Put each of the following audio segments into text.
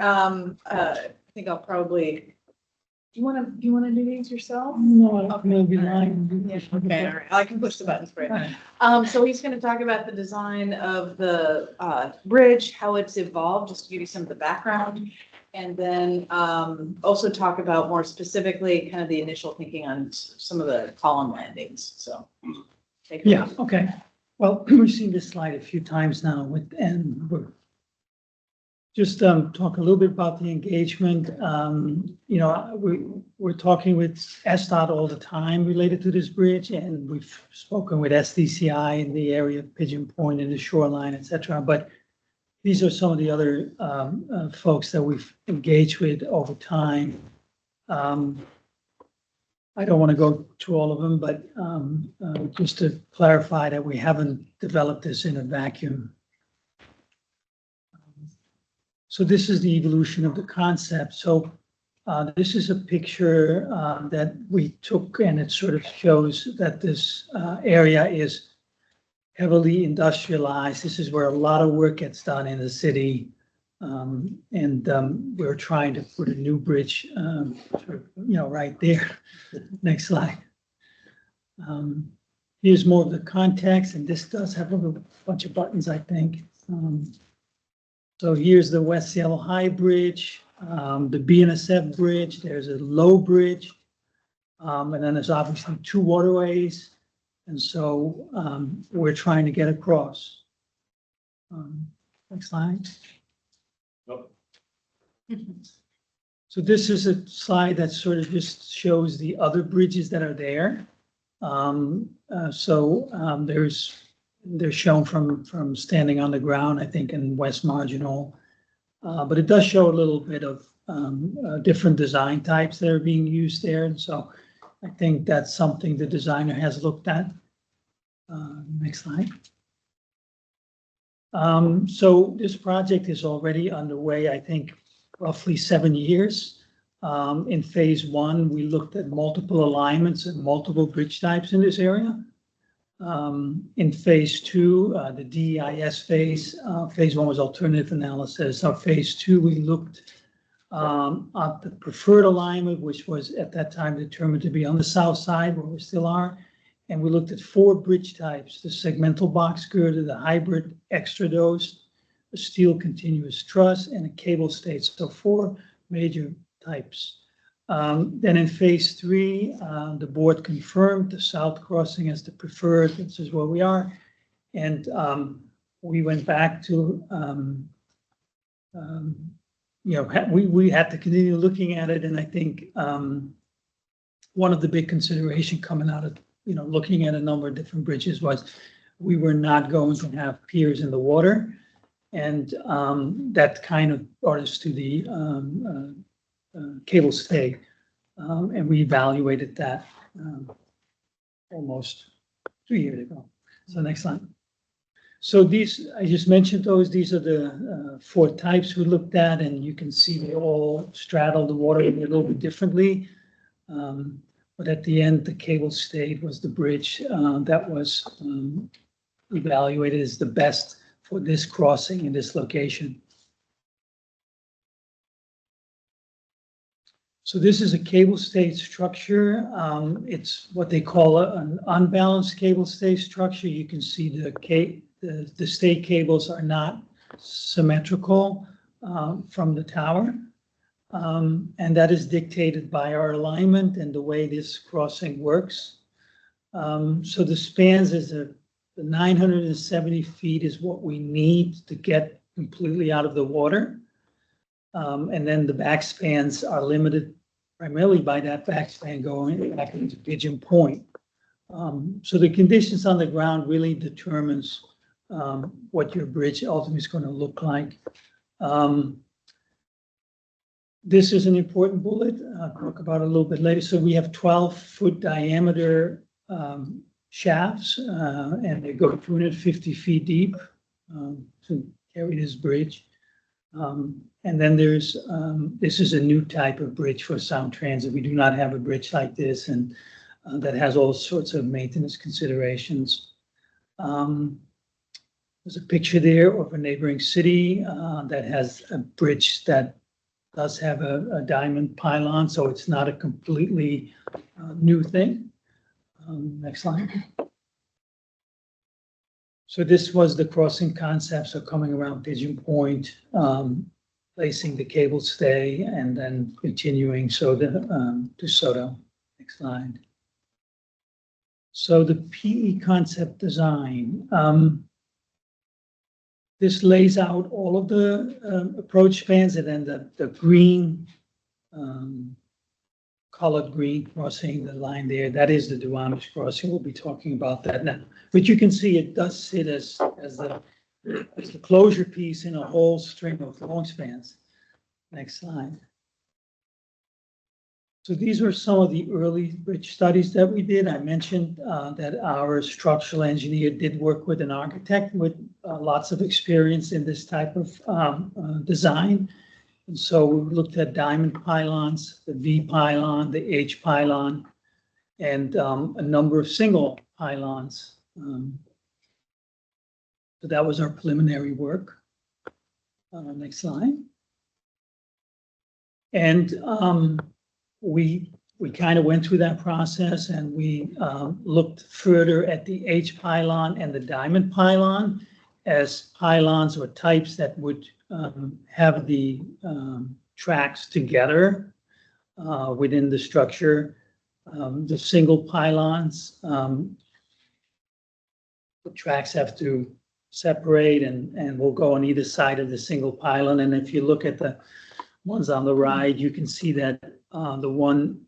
I think I'll probably, do you want to do these yourself? No, Okay, it'll be all right. mine. Yeah, okay, all right. I can push the buttons for you. Right. So he's going to talk about the design of the bridge, how it's evolved, just to give you some of the background. And then also talk about more specifically kind of the initial thinking on some of the column landings. So take it Yeah, away. okay. Well, we've seen this slide a few times now and we're just talk a little bit about the engagement. You know, we're talking with SDOT all the time related to this bridge, and we've spoken with SDCI in the area of Pigeon Point and the shoreline, et cetera. But these are some of the other folks that we've engaged with over time. I don't want to go through all of them, but just to clarify that we haven't developed this in a vacuum. So this is the evolution of the concept. So this is a picture that we took, and it sort of shows that this area is heavily industrialized. This is where a lot of work gets done in the city. We're trying to put a new bridge, right there. Next slide. Here's more of the context, and this does have a bunch of buttons, I think. So here's the West Seattle High Bridge, the BNSF bridge. There's a low bridge, and then there's obviously two waterways. And so we're trying to get across. Next slide. Nope. So this is a slide that sort of just shows the other bridges that are there. They're shown from standing on the ground, I think, in West Marginal. But it does show a little bit of different design types that are being used there. And so I think that's something the designer has looked at. Next slide. So this project is already underway, I think, roughly 7 years. In phase one, we looked at multiple alignments and multiple bridge types in this area. In phase two, the DEIS phase one was alternative analysis. So phase two, we looked at the preferred alignment, which was at that time determined to be on the south side, where we still are. And we looked at 4 bridge types: the segmental box girder, the hybrid extradose, a steel continuous truss, and a cable stayed. So 4 major types. Then in phase 3, the board confirmed the south crossing as the preferred. This is where we are. And we went back to, we had to continue looking at it. And I think one of the big consideration coming out of, looking at a number of different bridges was we were not going to have piers in the water. And that kind of brought us to the cable stay. And we evaluated that almost 2 years ago. So next slide. So these, I just mentioned those, these are the 4 types we looked at, and you can see they all straddle the water a little bit differently. But at the end, the cable stayed was the bridge that was evaluated as the best for this crossing in this location. So this is a cable stay structure. It's what they call an unbalanced cable stay structure. You can see the stay cables are not symmetrical from the tower. And that is dictated by our alignment and the way this crossing works. So the spans is the 970 feet is what we need to get completely out of the water. And then the back spans are limited primarily by that back span going back into Pigeon Point. So the conditions on the ground really determines what your bridge ultimately is going to look like. This is an important bullet. I'll talk about it a little bit later. So we have 12-foot diameter shafts, and they go 250 feet deep to carry this bridge. And then there's, this is a new type of bridge for Sound Transit. We do not have a bridge like this, and that has all sorts of maintenance considerations. There's a picture there of a neighboring city that has a bridge that does have a diamond pylon, so it's not a completely new thing. Next slide. So this was the crossing concept, so coming around Pigeon Point, placing the cable stay, and then continuing so to Soto. Next slide. So the PE concept design. This lays out all of the approach spans, and then the green, colored green crossing, the line there, that is the Duwamish crossing. We'll be talking about that now. But you can see it does sit as the closure piece in a whole string of long spans. Next slide. So these were some of the early bridge studies that we did. I mentioned that our structural engineer did work with an architect with lots of experience in this type of design. And so we looked at diamond pylons, the V pylon, the H pylon, and a number of single pylons. So that was our preliminary work. Next slide. And we kind of went through that process, and we looked further at the H pylon and the diamond pylon as pylons or types that would have the tracks together within the structure. The single pylons, the tracks have to separate and will go on either side of the single pylon. And if you look at the ones on the right, you can see that the one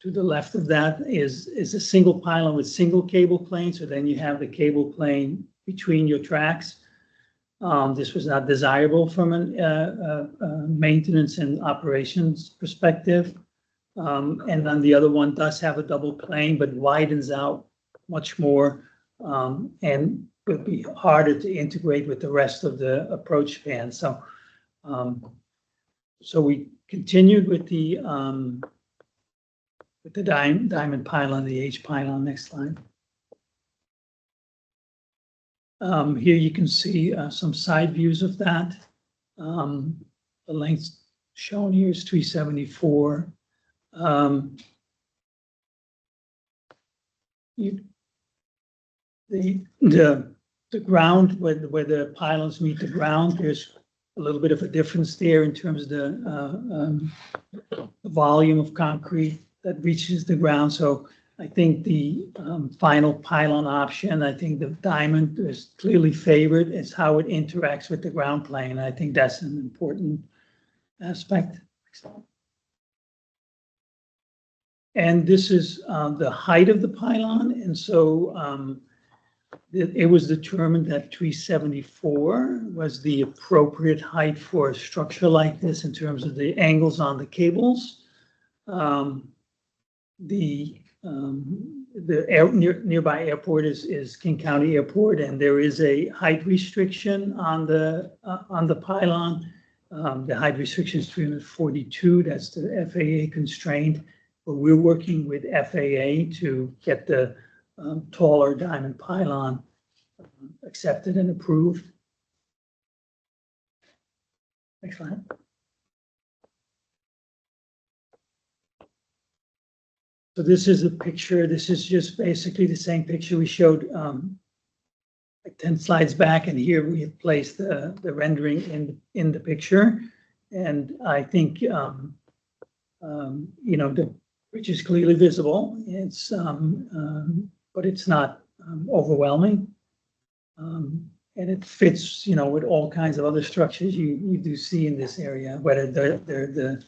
to the left of that is a single pylon with single cable plane. So then you have the cable plane between your tracks. This was not desirable from a maintenance and operations perspective. And then the other one does have a double plane, but widens out much more and will be harder to integrate with the rest of the approach span. So, so we continued with the diamond pylon, the H pylon. Next slide. Here you can see some side views of that. The length shown here is 374. The ground where the pylons meet the ground, there's a little bit of a difference there in terms of the volume of concrete that reaches the ground. So I think the final pylon option, I think the diamond is clearly favored. It's how it interacts with the ground plane. I think that's an important aspect. And this is the height of the pylon. And so it was determined that 374 was the appropriate height for a structure like this in terms of the angles on the cables. The nearby airport is King County Airport, and there is a height restriction on the pylon. The height restriction is 342. That's the FAA constraint. But we're working with FAA to get the taller diamond pylon accepted and approved. Next slide. So this is a picture. This is just basically the same picture we showed like 10 slides back, and here we have placed the rendering in the picture. And I think you know, the bridge is clearly visible. It's but it's not overwhelming, and it fits, you know, with all kinds of other structures you do see in this area, whether they're the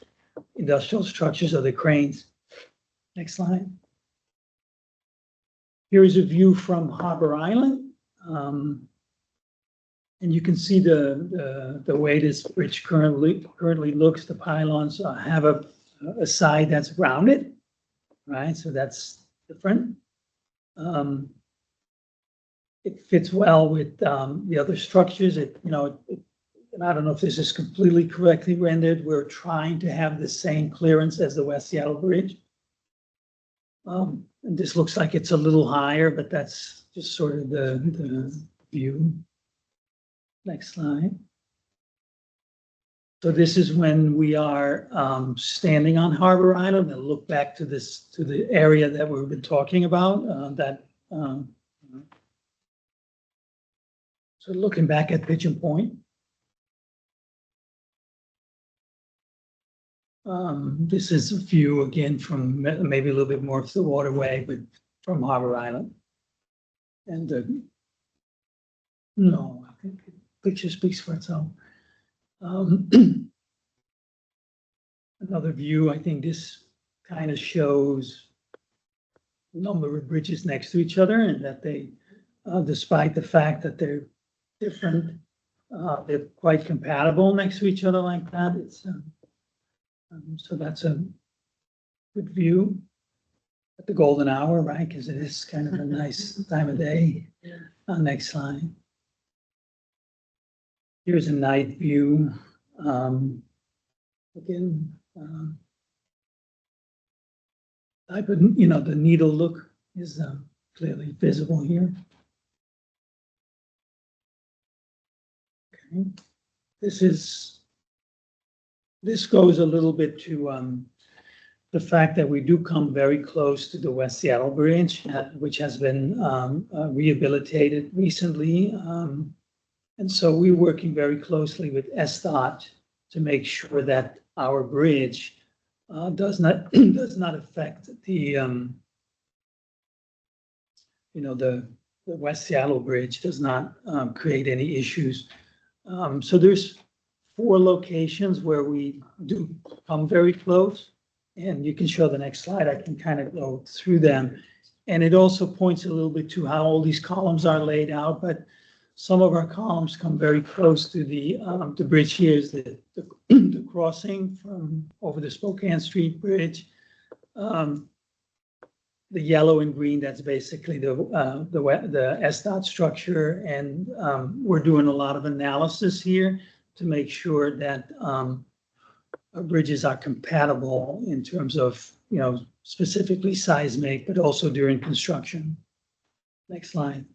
industrial structures or the cranes. Next slide. Here is a view from Harbor Island, and you can see the way this bridge currently looks. The pylons have a side that's rounded, right? So that's different. It fits well with the other structures. And I don't know if this is completely correctly rendered. We're trying to have the same clearance as the West Seattle Bridge. And this looks like it's a little higher, but that's just sort of the view. Next slide. So this is when we are standing on Harbor Island and look back to the area that we've been talking about, so looking back at Pigeon Point. This is a view again from maybe a little bit more of the waterway, but from Harbor Island. And no, I think the picture speaks for itself. Another view, I think this kind of shows a number of bridges next to each other, and that they, despite the fact that they're different, they're quite compatible next to each other like that. It's so that's a good view at the golden hour, right? Because it is kind of a nice time of day. Next slide. Here's a night view. Again, type of, the needle look is clearly visible here. Okay. This goes a little bit to the fact that we do come very close to the West Seattle Bridge, which has been rehabilitated recently. And so we're working very closely with SDOT to make sure that our bridge does not affect the West Seattle Bridge, does not create any issues. So there's 4 locations where we do come very close, and you can show the next slide. I can kind of go through them. And it also points a little bit to how all these columns are laid out, but some of our columns come very close to the bridge. Here is the crossing from over the Spokane Street Bridge. The yellow and green, that's basically the SDOT structure. And we're doing a lot of analysis here to make sure that our bridges are compatible in terms of, specifically seismic, but also during construction. Next slide.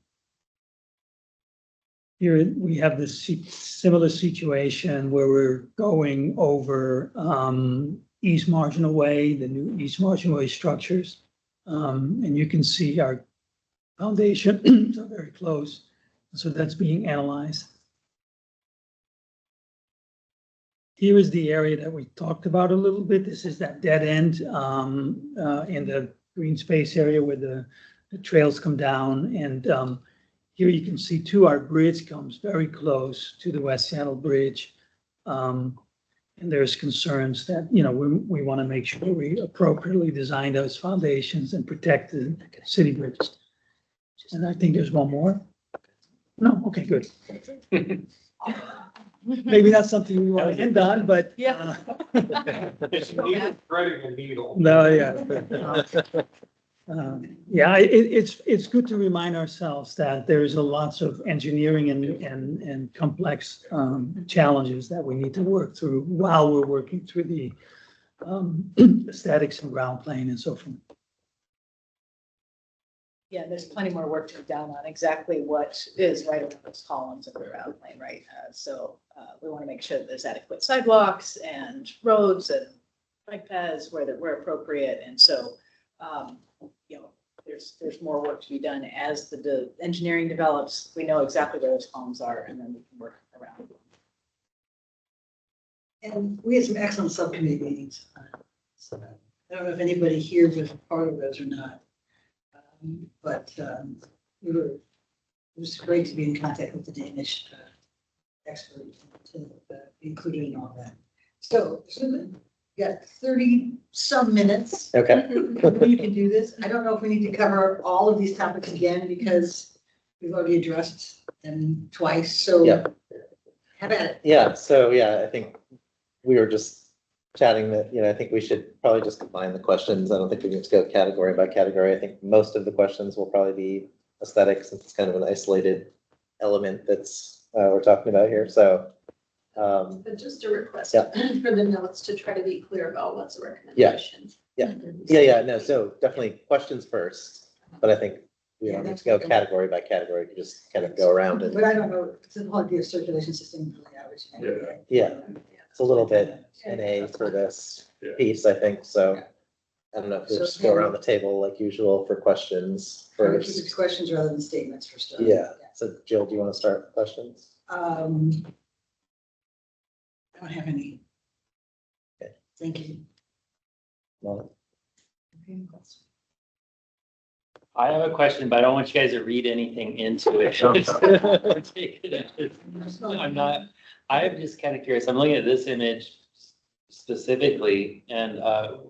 Here we have this similar situation where we're going over East Marginal Way, the new East Marginal Way structures. And you can see our foundations are very close. So that's being analyzed. Here is the area that we talked about a little bit. This is that dead end in the green space area where the trails come down. And here you can see too, our bridge comes very close to the West Seattle Bridge. And there's concerns that, we want to make sure we appropriately design those foundations and protect the city bridges. And I think there's one more. No, okay, good. Maybe that's something we want to end on, but. Yeah. It's neither threading a needle. No, yeah. Yeah, it's good to remind ourselves that there's lots of engineering and complex challenges that we need to work through while we're working through the aesthetics and ground plane and so forth. Yeah, there's plenty more work to be done on exactly what is right around those columns of the ground plane, right? So we want to make sure that there's adequate sidewalks and roads and bike paths where appropriate. And so, there's more work to be done as the engineering develops. We know exactly where those columns are, and then we can work around them. And we had some excellent subcommittee meetings. So I don't know if anybody here was part of those or not. But it was great to be in contact with the Danish expert to be included in all that. So, Susan, you got 30 some minutes. Okay. You can do this. I don't know if we need to cover all of these topics again because we've already addressed them twice. So Yeah. Have at it. Yeah. So I think we were just chatting that, I think we should probably just combine the questions. I don't think we need to go category by category. I think most of the questions will probably be aesthetics, since it's kind of an isolated element that's we're talking about here. So, But just a request Yeah. for the notes to try to be clear about what's the recommendation. yeah. No, so definitely questions first, but I think we don't need to go category by category. You can just kind of go around and But I don't know, it's a whole idea of circulation system. Yeah. it's a little bit NA for this piece, I think, so. I don't know if we just go around the table like usual for questions Keep it to first. questions rather than statements for stuff. Yeah, so Jill, do you want to start with questions? I don't have any. Okay. Thank you. No? I have a question, but I don't want you guys to read anything into it. I'm not, I'm just kind of curious. I'm looking at this image specifically, and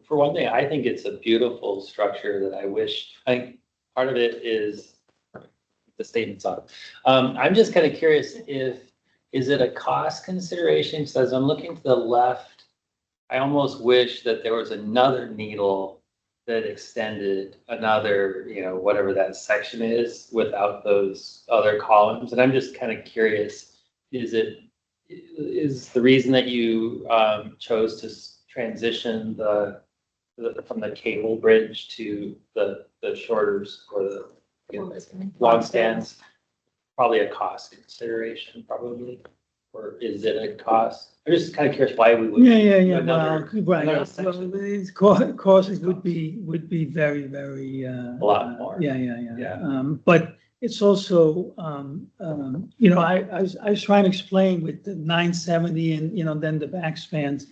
for one thing, I think it's a beautiful structure that I wish, I think part of it is the statements on it. I'm just kind of curious is it a cost consideration? So as I'm looking to the left, I almost wish that there was another needle that extended another, whatever that section is without those other columns. And I'm just kind of curious, is the reason that you chose to transition from the cable bridge to the shorters or the long stands probably a cost consideration probably, or is it a cost? I'm just kind of curious why we would. Yeah, well, another right. section. Well, it's cost would be very, very. A lot more. Yeah. But it's also, I was trying to explain with the 970 and, then the back spans,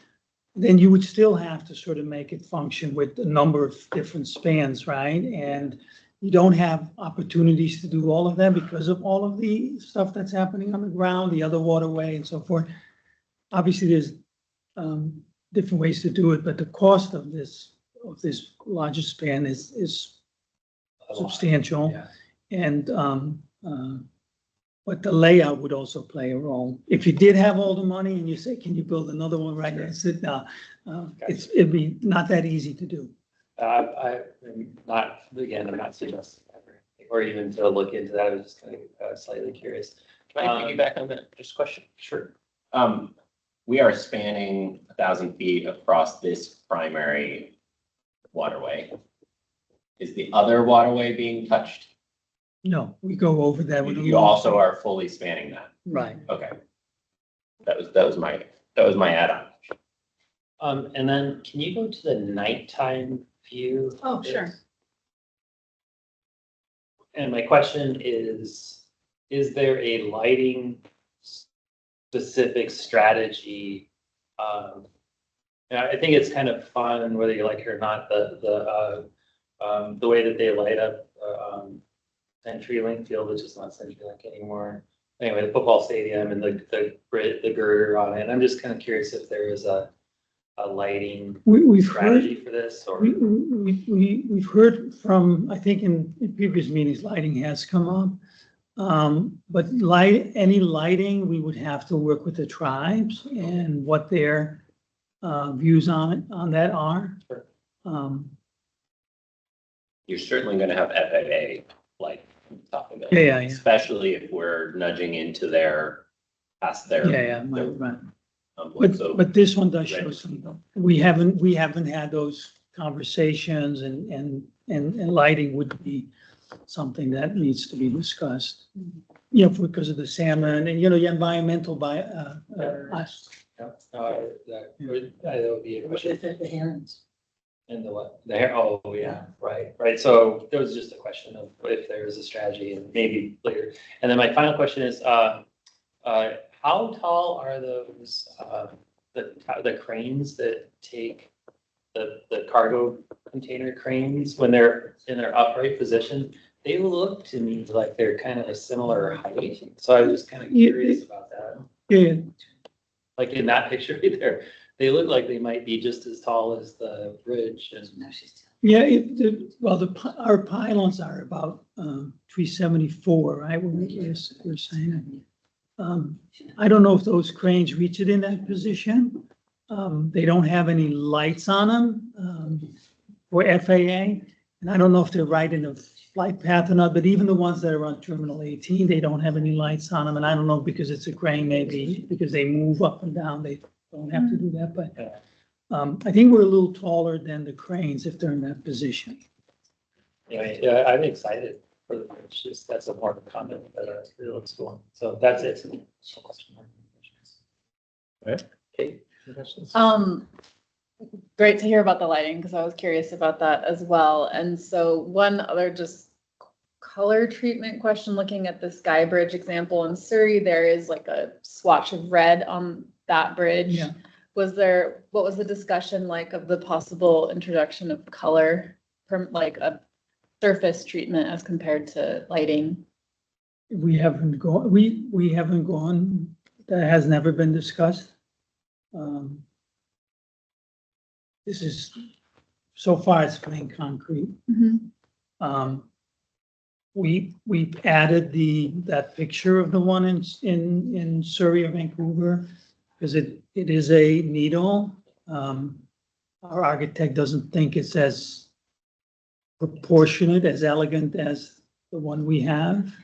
then you would still have to sort of make it function with a number of different spans, right? And you don't have opportunities to do all of that because of all of the stuff that's happening on the ground, the other waterway and so forth. Obviously, there's different ways to do it, but the cost of this larger span is substantial. Yeah. And but the layout would also play a role. If you did have all the money and you say, can you build another one right next to it? No, it'd be not that easy to do. I'm not suggesting ever, or even to look into that. I was just kind of slightly curious. Can I piggyback on that? Just a question. Sure. We are spanning 1,000 feet across this primary waterway. Is the other waterway being touched? No, we go over that with. You also are fully spanning that. Right. Okay. That was my add-on. And then can you go to the nighttime view? Oh, sure. And my question is there a lighting specific strategy? I think it's kind of fun, whether you like it or not, the way that they light up CenturyLink Field, which is not CenturyLink anymore. Anyway, the football stadium and the girder on it. I'm just kind of curious if there is a lighting We've strategy heard, for this, or we've heard from, I think in previous meetings, lighting has come up. But any lighting, we would have to work with the tribes and what their views on that are. Sure. You're certainly going to have FAA light on top of it. Yeah. Especially if we're nudging into past their. Right. So But this one does show some, we haven't had those conversations and lighting would be something that needs to be discussed. Because of the salmon and, your environmental us. that would be a Which question. affect the herons. And the what? The hair, oh, yeah, right. So there was just a question of if there is a strategy and maybe later. And then my final question is, how tall are those, the cranes that take the cargo container cranes when they're in their upright position? They look to me like they're kind of a similar height. So I was just kind of curious about that. Yeah, Like in that picture right there, they look like they might be just as tall as the bridge and. our pylons are about 374, right? We're saying. I don't know if those cranes reach it in that position. They don't have any lights on them for FAA. And I don't know if they're right in the flight path or not, but even the ones that are on Terminal 18, they don't have any lights on them. And I don't know because it's a crane, maybe because they move up and down, they don't have to do that. But I think we're a little taller than the cranes if they're in that position. Anyway, yeah, I'm excited for the bridge. Just that's a more of a comment that it looks cool. So that's it. Okay. Questions? Great to hear about the lighting, because I was curious about that as well. And so one other just color treatment question, looking at the Sky Bridge example in Surrey, there is like a swatch of red on that bridge. Yeah. What was the discussion like of the possible introduction of color from like a surface treatment as compared to lighting? We haven't gone, that has never been discussed. This is, so far it's plain concrete. We added that picture of the one in Surrey or Vancouver, because it is a needle. Our architect doesn't think it's as proportionate, as elegant as the one we have.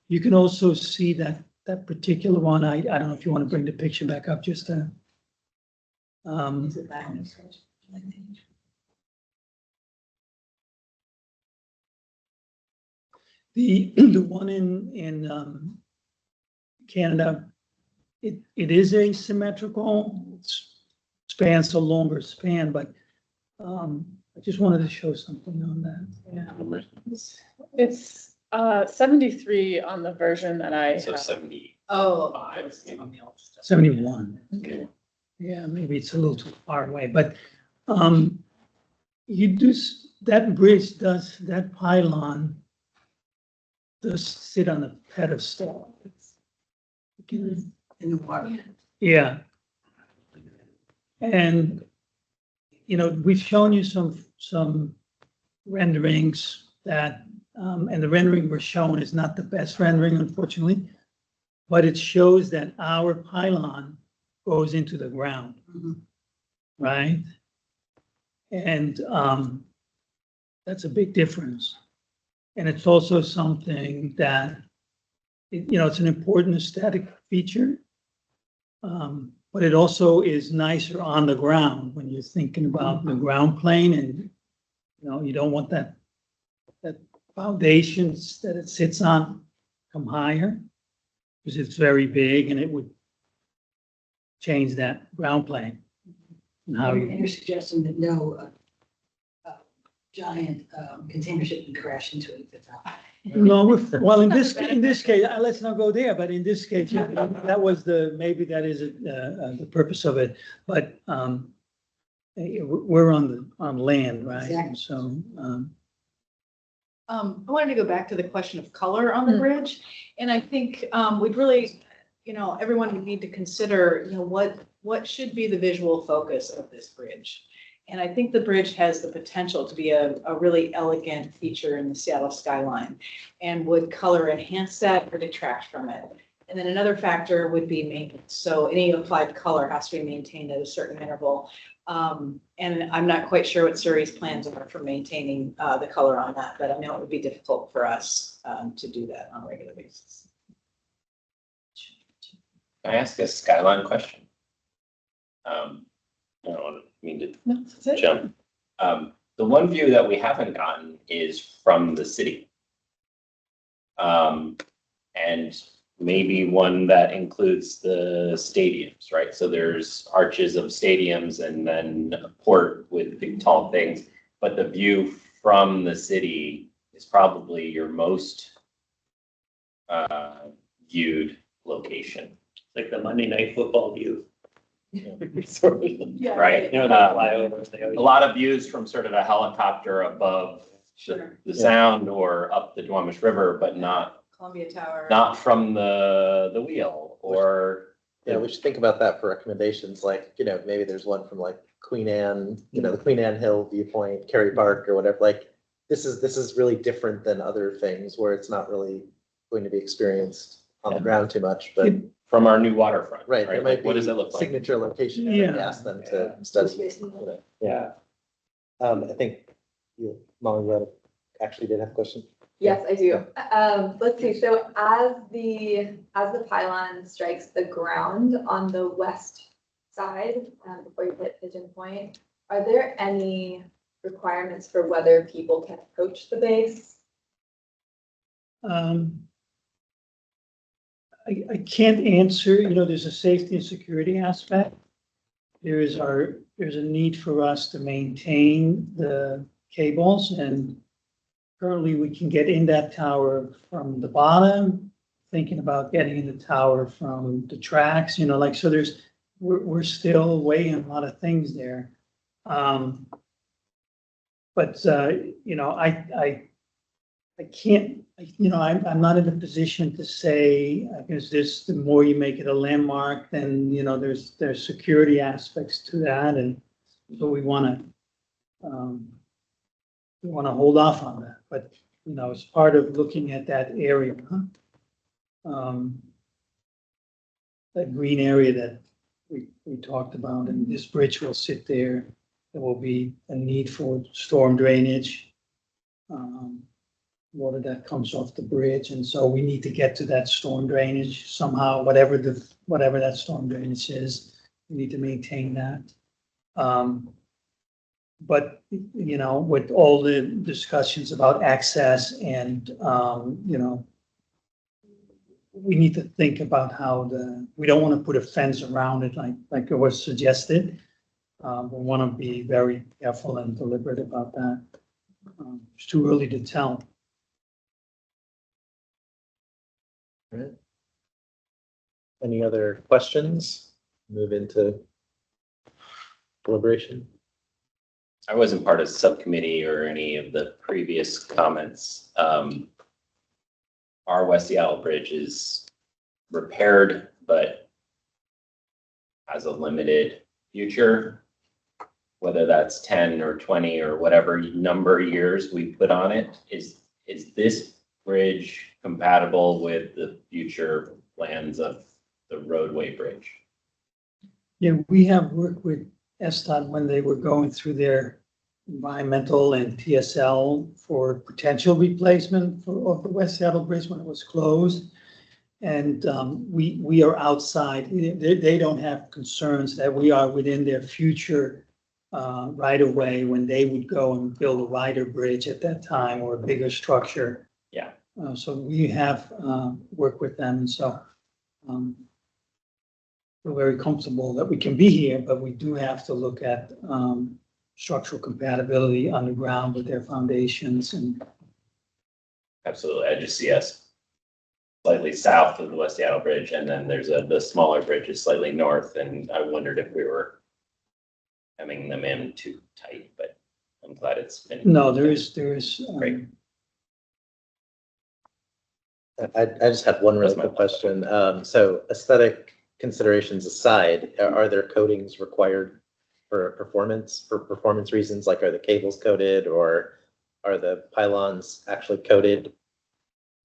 You can also see that particular one, I don't know if you want to bring the picture back up just to. Is it back in the first? The one in Canada, it is asymmetrical, spans a longer span, but I just wanted to show something on that. Yeah. It's 73 on the version that I So have. 75. Oh. 71. Okay. Yeah, maybe it's a little too far away, but you do, that bridge does, that pylon does sit on a pedestal. In the water. Yeah. And, you know, we've shown you some renderings that, and the rendering we're showing is not the best rendering, unfortunately, but it shows that our pylon goes into the ground, right? And that's a big difference. And it's also something that, you know, it's an important aesthetic feature. But it also is nicer on the ground when you're thinking about the ground plane, and, you know, you don't want that foundations that it sits on come higher, because it's very big and it would change that ground plane. And how And you, you're suggesting that no giant container ship can crash into it at the top. no, well, in this case, let's not go there, but in this case, yeah, that was maybe that is the purpose of it, but we're on land, right? Exactly. So, I wanted to go back to the question of color on the bridge, and I think we'd really, you know, everyone would need to consider, you know, what should be the visual focus of this bridge. And I think the bridge has the potential to be a really elegant feature in the Seattle skyline. And would color enhance that or detract from it? And then another factor would be maintenance. So any applied color has to be maintained at a certain interval. And I'm not quite sure what Surrey's plans are for maintaining the color on that, but I know it would be difficult for us to do that on a regular basis. Can I ask a skyline question? I don't mean to No, that's it. jump. The one view that we haven't gotten is from the city. And maybe one that includes the stadiums, right? So there's arches of stadiums and then a port with big tall things. But the view from the city is probably your most viewed location. Like the Monday Night Football view. Sort of, right? You know, the flyovers, they always. A lot of views from sort of a helicopter above the sound or up the Duwamish River, but not Columbia Tower. from the wheel or. Yeah, we should think about that for recommendations, like, you know, maybe there's one from like Queen Anne, you know, the Queen Anne Hill viewpoint, Kerry Park or whatever, like, this is really different than other things where it's not really going to be experienced on the ground too much, but. From our new waterfront. Right, there Like, might what does be it look like? signature location that Yeah. we ask them to study. You know, Yeah. I think Molly actually did have a question. Yes, I do. Let's see, so as the pylon strikes the ground on the west side, before you hit Pigeon Point, are there any requirements for whether people can approach the base? I can't answer, you know, there's a safety and security aspect. there's a need for us to maintain the cables, and currently we can get in that tower from the bottom, thinking about getting in the tower from the tracks, like, so we're still weighing a lot of things there. But, I can't, I'm not in a position to say, because the more you make it a landmark, then, there's security aspects to that, and so we want to hold off on that, but, as part of looking at that area, that green area that we talked about, and this bridge will sit there. There will be a need for storm drainage, water that comes off the bridge, and so we need to get to that storm drainage somehow, whatever that storm drainage is, we need to maintain that. But, with all the discussions about access and, we need to think about how we don't want to put a fence around it like it was suggested. We want to be very careful and deliberate about that. It's too early to tell. Right. Any other questions? Move into deliberation. I wasn't part of subcommittee or any of the previous comments. Our West Seattle Bridge is repaired, but has a limited future, whether that's 10 or 20 or whatever number of years we put on it. Is this bridge compatible with the future plans of the roadway bridge? Yeah, we have worked with SDOT when they were going through their environmental and TSL for potential replacement of the West Seattle Bridge when it was closed. And we are outside. They don't have concerns that we are within their future right of way when they would go and build a wider bridge at that time or a bigger structure. Yeah. So we have worked with them, and so we're very comfortable that we can be here, but we do have to look at structural compatibility underground with their foundations and. Absolutely. I just see us slightly south of the West Seattle Bridge, and then there's the smaller bridge is slightly north, and I wondered if we were having them in too tight, but I'm glad it's been. No, there is. Great. I just had one really quick question. So aesthetic considerations aside, are there coatings required for performance reasons? Like, are the cables coated, or are the pylons actually coated?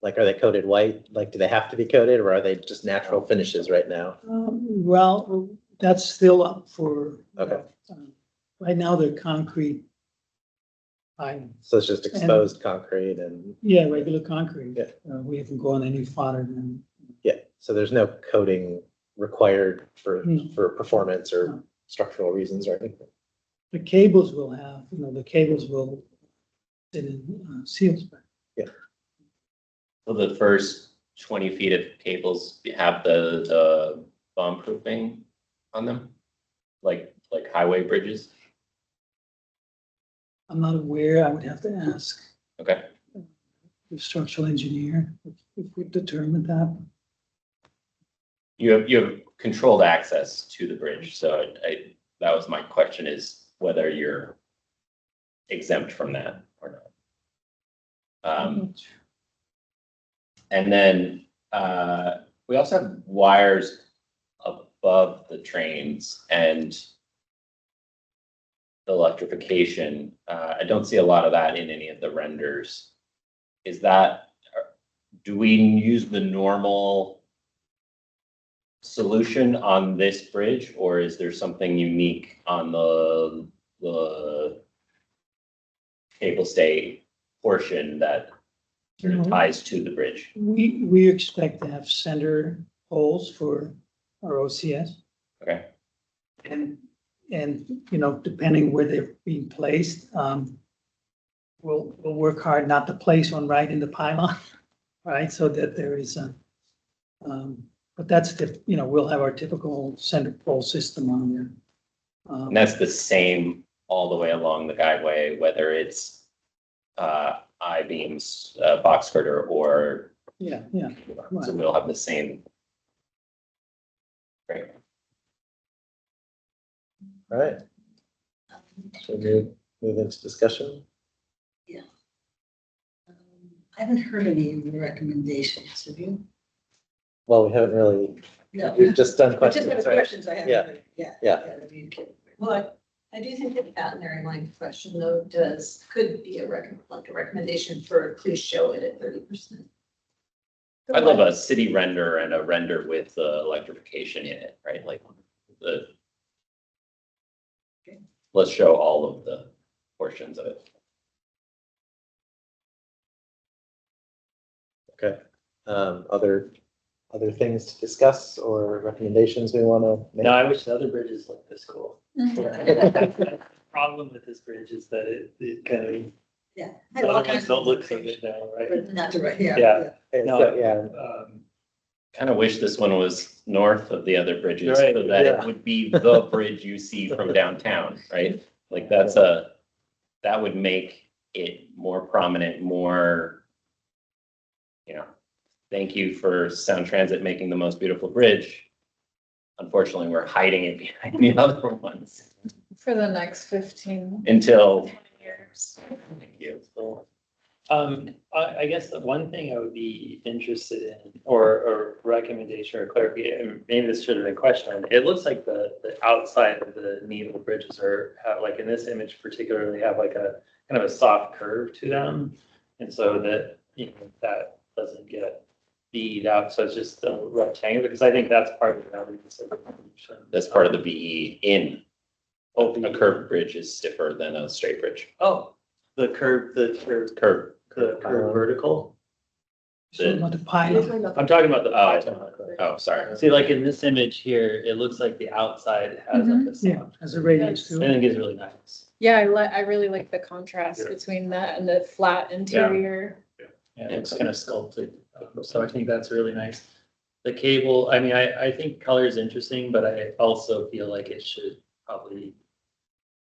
Like, are they coated white? Like, do they have to be coated, or are they just natural finishes right now? Well, that's still up for. Okay. Right now, they're concrete. So it's just exposed concrete and. Yeah, regular concrete. Yeah. We haven't gone any farther than. Yeah, so there's no coating required for No. performance or No. structural reasons or anything. The cables will have, the cables will sit in seals back. Will the first 20 feet of cables have the bomb proofing on them? Like highway bridges? I'm not aware, I would have to ask Okay. the structural engineer if we determine that. You have controlled access to the bridge, so that was my question, is whether you're exempt from that or not. And then we also have wires above the trains and the electrification. I don't see a lot of that in any of the renders. Do we use the normal solution on this bridge, or is there something unique on the cable stay portion that sort of ties to the bridge? We expect to have center holes for our OCS. Okay. And depending where they're being placed, we'll work hard not to place one right in the pylon, right? So that there is but that's we'll have our typical center pole system on there. And that's the same all the way along the guideway, whether it's I-beams, box girder, or, Yeah. so we'll have the same. Right. All right, should we move into discussion? I haven't heard any recommendations, have you? Well, we haven't really, No. we've just done Just questions, have right? questions I haven't Yeah. heard. Yeah. Yeah. that'd be good. Well, I do think the patenary line question though could be a recommendation for please show it at 30%. I love a city render and a render with electrification in it, right? Like the. Let's show all of the portions of it. Okay, other things to discuss or recommendations we want to make? No, I wish the other bridges looked this cool. Problem with this bridge is that it kind of, Yeah. the other ones don't look so good now, right? But not to, right, yeah. Yeah. Okay, No, so, yeah, Kind of wish this one was north of the other bridges Right, so that it yeah. would be the bridge you see from downtown, right? Like that would make it more prominent, more, thank you for Sound Transit making the most beautiful bridge. Unfortunately, we're hiding it behind the other ones For the next 15 until, years. thank you. So, I guess the one thing I would be interested in, or recommendation or clarification, maybe this should have been questioned. It looks like the outside of the needle bridges have, like in this image particularly, have like a kind of a soft curve to them. And so that, that doesn't get beat out. So it's just a rectangle, because I think that's part of the value. That's part of the BE in. A curved bridge is stiffer than a straight bridge. Oh, the curve vertical. So about the pylon. I'm talking about the. Oh, sorry. See, like in this image here, it looks like the outside has like a Yeah, soft. as a radius I too. think it's really nice. Yeah, I really like the contrast between that and the flat interior. Yeah, it's kind of sculpted. So I think that's really nice. The cable, I mean, I think color is interesting, but I also feel like it should probably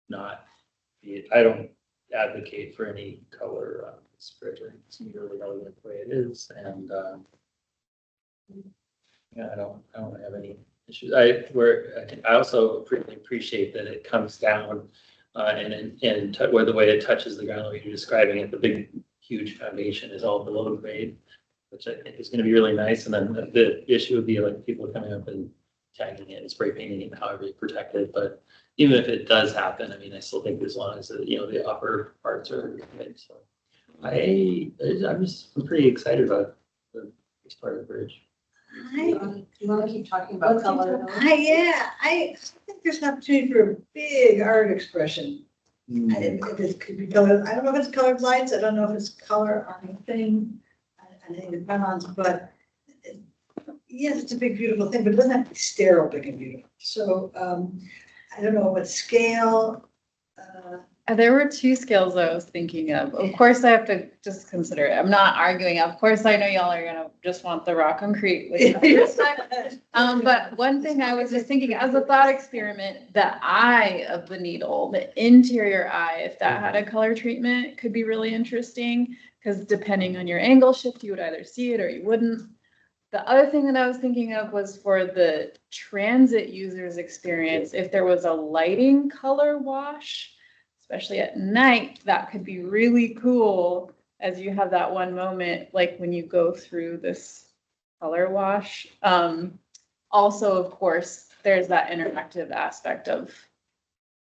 not be, I don't advocate for any color spread. It's really elegant the way it is, and yeah, I don't have any issues. I also really appreciate that it comes down and where the way it touches the ground, like you're describing it, the big huge foundation is all below grade, which I think is going to be really nice. And then the issue would be like people coming up and tagging it and spray painting it, however you protect it. But even if it does happen, I mean, I still think as long as the upper parts are good. So I'm pretty excited about this part of the bridge. You want to keep talking about color? I think there's an opportunity for a big art expression. If it could be colored, I don't know if it's colored lights, I don't know if it's color on the thing, I think the pylons, but yes, it's a big, beautiful thing, but it doesn't have to be sterile, big and beautiful. So, I don't know what scale. There were two scales I was thinking of. Of course, I have to just consider it. I'm not arguing. Of course, I know y'all are gonna just want the raw concrete. But one thing I was just thinking as a thought experiment, the eye of the needle, the interior eye, if that had a color treatment, could be really interesting. Because depending on your angle shift, you would either see it or you wouldn't. The other thing that I was thinking of was for the transit user's experience, if there was a lighting color wash, especially at night, that could be really cool as you have that one moment, like when you go through this color wash. Also, of course, there's that interactive aspect of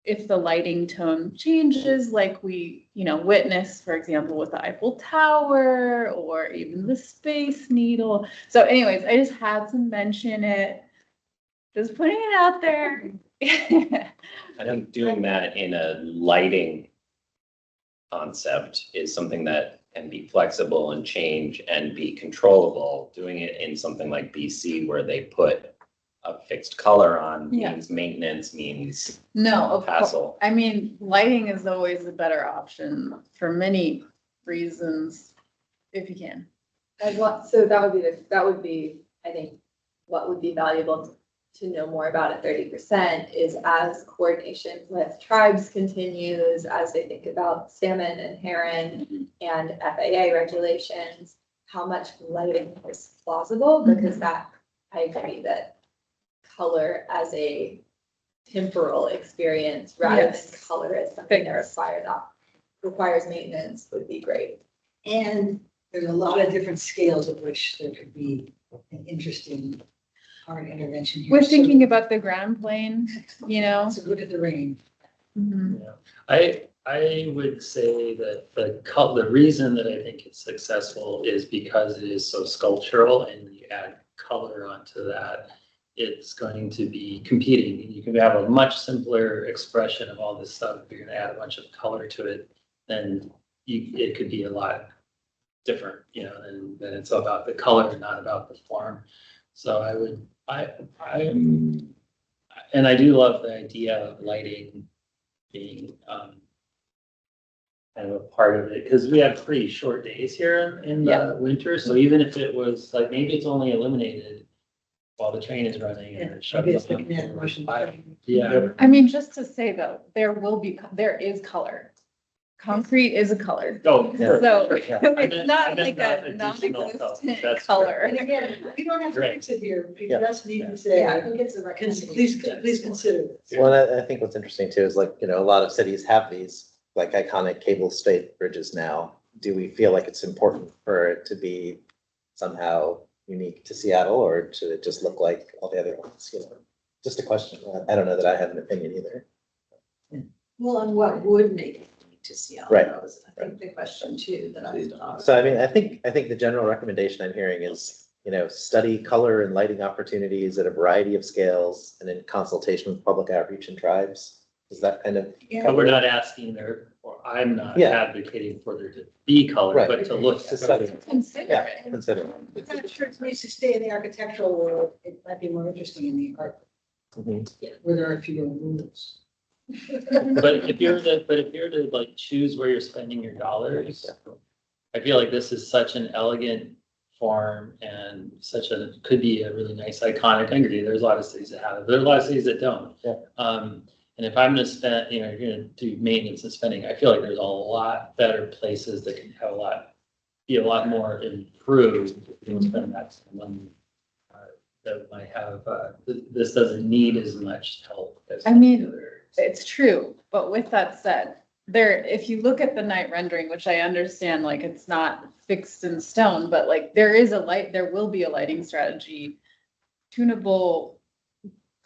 if the lighting tone changes, like we, witness, for example, with the Eiffel Tower or even the Space Needle. So anyways, I just had to mention it, just putting it out there. I think doing that in a lighting concept is something that can be flexible and change and be controllable. Doing it in something like BC where they put a fixed color on Yeah. means maintenance, means No, of course. hassle. I mean, lighting is always a better option for many reasons, if you can. So that would be, I think, what would be valuable to know more about at 30% is as coordination with tribes continues, as they think about salmon and heron and FAA regulations, how much lighting is plausible, because that, I agree that color as a temporal experience rather than Yes. color as something that requires maintenance would be great. And there's a lot of different scales at which there could be an interesting art intervention here. We're thinking about the ground plane, you know? So look at the rain. Mhm. I would say that the reason that I think it's successful is because it is so sculptural and you add color onto that. It's going to be competing. You can have a much simpler expression of all this stuff. If you're gonna add a bunch of color to it, then it could be a lot different, you know, and it's about the color, not about the form. So and I do love the idea of lighting being kind of a part of it, because we have pretty short days here in the winter, so even if it was like, maybe it's only illuminated while the train is running and it Maybe shuts it's off. looking at motion. Yeah, I mean, just to say though, there is color. Concrete is a color. oh, sure, So sure, yeah. I it's meant not like not a additional non-existent That's color. And again, we don't have to Great. fix it here. We Yeah. just need to say, Yeah, I think it's a please recommendation. consider this. Well, I think what's interesting too is like, you know, a lot of cities have these like iconic cable stayed bridges now. Do we feel like it's important for it to be somehow unique to Seattle, or should it just look like all the other ones, you know? Just a question. I don't know that I have an opinion either. Well, and what would make it unique to Seattle? Right. That was, I think, the question too that I thought. So I mean, I think the general recommendation I'm hearing is, you know, study color and lighting opportunities at a variety of scales and in consultation with public outreach and tribes. Is that kind of? But we're not asking there, or I'm not Yeah. advocating for there to be color, Right. but to look To at. study. Consider Yeah, it. consider. I'm not sure it needs to stay in the architectural world. It might be more interesting in the art, Mhm. where there are fewer rules. But if you're to like choose where you're spending your dollars, I feel like this is such an elegant form and could be a really nice iconic. I agree, there's a lot of cities that have it, there's a lot of cities that don't. Yeah. And if I'm gonna spend, you know, you're gonna do maintenance and spending, I feel like there's a lot better places that can have be a lot more improved. If you spend that money, that might have, this doesn't need as much help as. I mean, the other. It's true, but with that said, if you look at the night rendering, which I understand, like, it's not fixed in stone, but like, there will be a lighting strategy. Tunable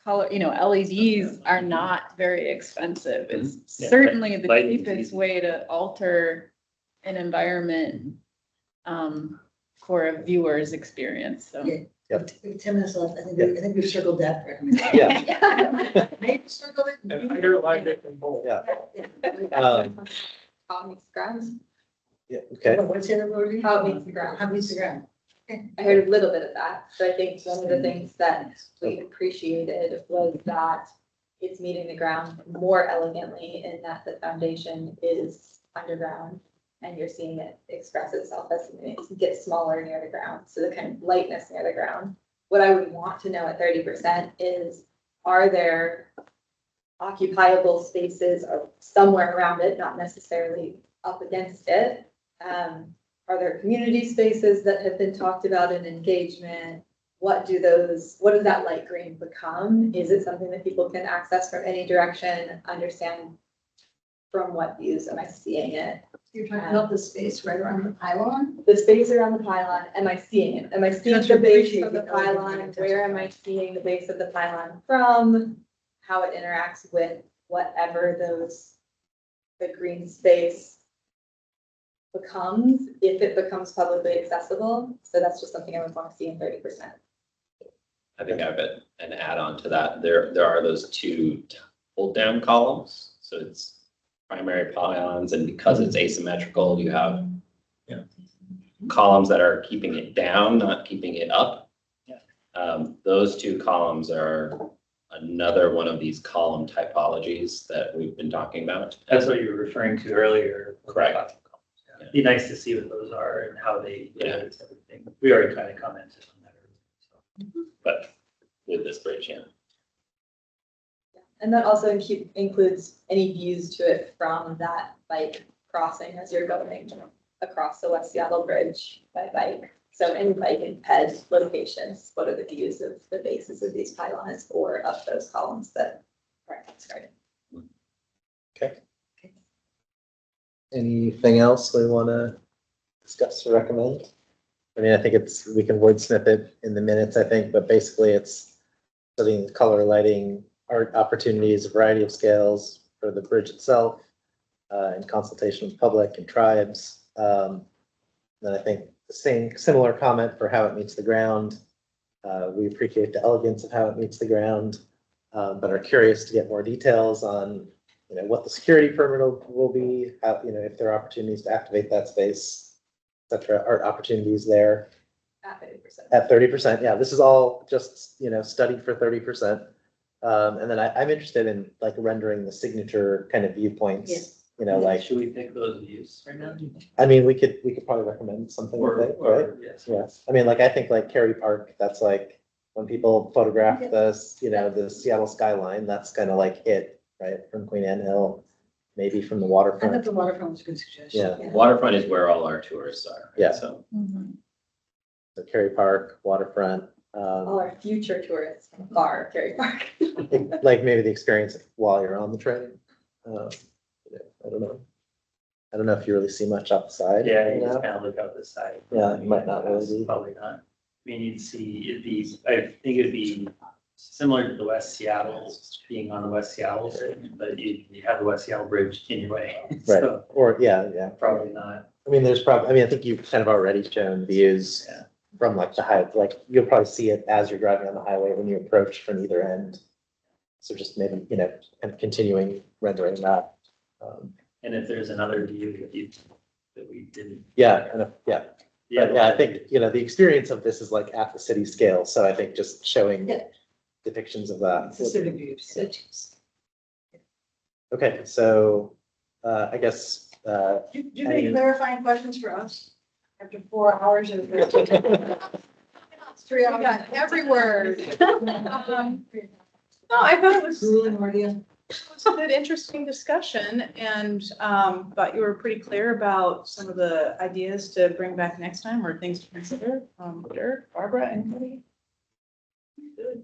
color, you know, LEDs are not very expensive. It's Yeah, certainly the lighting is cheapest easy. way to alter an environment for a viewer's experience, so. Yeah. Yep. 10 minutes left. I think we've circled that recommendation. Yeah. Maybe circle it. And I underlined it in bold. Yeah. How it meets the ground, Yeah, okay. What's the other word? how it meets the ground. How it meets the ground. I heard a little bit of that, so I think one of the things that we appreciated was that it's meeting the ground more elegantly in that the foundation is underground. And you're seeing it express itself as it gets smaller near the ground, so the kind of lightness near the ground. What I would want to know at 30% is, are there occupiable spaces or somewhere around it, not necessarily up against it? Are there community spaces that have been talked about in engagement? What does that light green become? Is it something that people can access from any direction, understand from what views am I seeing it? You're talking about the space right around the pylon? The space around the pylon, am I seeing it? Am I seeing Just the base appreciate of the the elegant pylon? architecture. Where am I seeing the base of the pylon from? How it interacts with whatever the green space becomes, if it becomes publicly accessible. So that's just something I would want to see in 30%. I think I have an add-on to that. There are those two hold down columns. So it's primary pylons, and because it's asymmetrical, you have columns that are keeping it down, not keeping it up. Those two columns are another one of these column typologies that we've been talking about. That's what you were referring to earlier. Correct. Yeah. Be nice to see what those are and how they Yeah. relate to everything. We already kind of commented on that earlier. So. But with this bridge, yeah. And that also includes any views to it from that bike crossing as you're going across the West Seattle Bridge by bike. So any bike and ped locations, what are the views of the bases of these pylons or of those columns that are started? Okay. Anything else we want to discuss or recommend? I mean, I think we can wordsmith it in the minutes, I think, but basically it's studying color, lighting, art opportunities, a variety of scales for the bridge itself, in consultation with public and tribes. Then I think the similar comment for how it meets the ground. We appreciate the elegance of how it meets the ground, but are curious to get more details on, what the security perimeter will be, how, if there are opportunities to activate that space, et cetera, art opportunities there. At 30%. At 30%, yeah, this is all just, studied for 30%. And then I'm interested in like rendering the signature kind of viewpoints, Yes. like, Should we pick those views right now? I mean, we could probably recommend something like that, right? Yes. Yes, I mean, like, I think like Cary Park, that's like, when people photograph this, the Seattle skyline, that's kind of like it, right, from Queen Anne Hill, maybe from the I thought waterfront. the waterfront was a good suggestion. Yeah. Waterfront is where all our tourists are. Right? Yeah. So So Cary Park, waterfront, All our future tourists are Cary Park. like maybe the experience while you're on the train. I don't know. I don't know if you really see much up the side. Yeah, you just kind of look out the side. Yeah, it might not really be. Probably not. I mean, I think it'd be similar to the West Seattle, being on the West Seattle Bridge, but you have the West Seattle Bridge in your way. Right, So or, yeah. probably not. I mean, I think you've kind of already shown views Yeah. from like the high, like you'll probably see it as you're driving on the highway when you approach from either end. So just maybe, kind of continuing rendering that. And if there's another view that we didn't. Yeah, and yeah. Yeah, But yeah, I think, the experience of this is like at the city scale. So I think just showing Yeah. depictions of that. Specific views. Okay, so I guess, Do you have any Any- clarifying questions for us after 4 hours of? It's 3 hours. got every word. No, I thought it was. Grueling ordeal. It was a good, interesting discussion and thought you were pretty clear about some of the ideas to bring back next time or things to consider. Derek, Barbara, anybody? Good.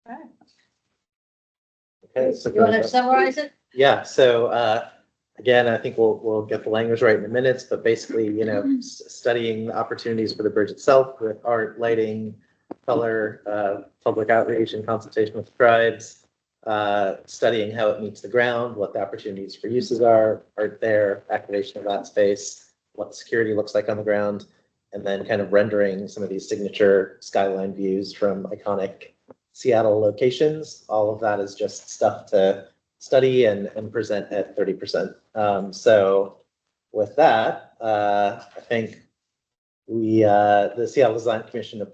Okay. okay, so. You want to summarize it? Yeah, so again, I think we'll get the language right in the minutes, but basically, studying the opportunities for the bridge itself with art, lighting, color, public outreach and consultation with tribes, studying how it meets the ground, what the opportunities for uses are there, activation of that space, what the security looks like on the ground, and then kind of rendering some of these signature skyline views from iconic Seattle locations. All of that is just stuff to study and present at 30%. So with that, I think the Seattle Design Commission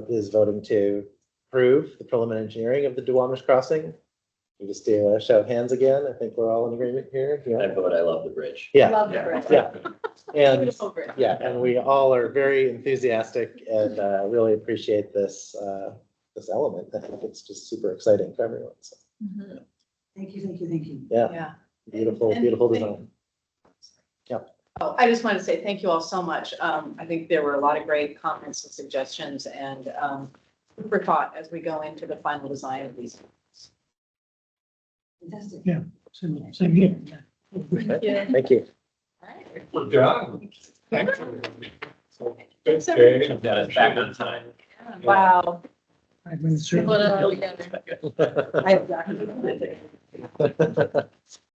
is voting to approve the preliminary engineering of the Duwamish crossing. We just do a show of hands again. I think we're all in agreement here. I vote I love the bridge. Yeah, Love the bridge. yeah. And Beautiful bridge. yeah, and we all are very enthusiastic and really appreciate this element. I think it's just super exciting for everyone. So, Thank you. yeah, Yeah. beautiful, And- beautiful design. Oh, I just wanted to say thank you all so much. I think there were a lot of great comments and suggestions and food for thought as we go into the final design of these. Fantastic. Same here. Thank you. All right. We're done. Thanks. Good day. Got us back on time. Wow. 5 minutes. Put it all together. I exactly.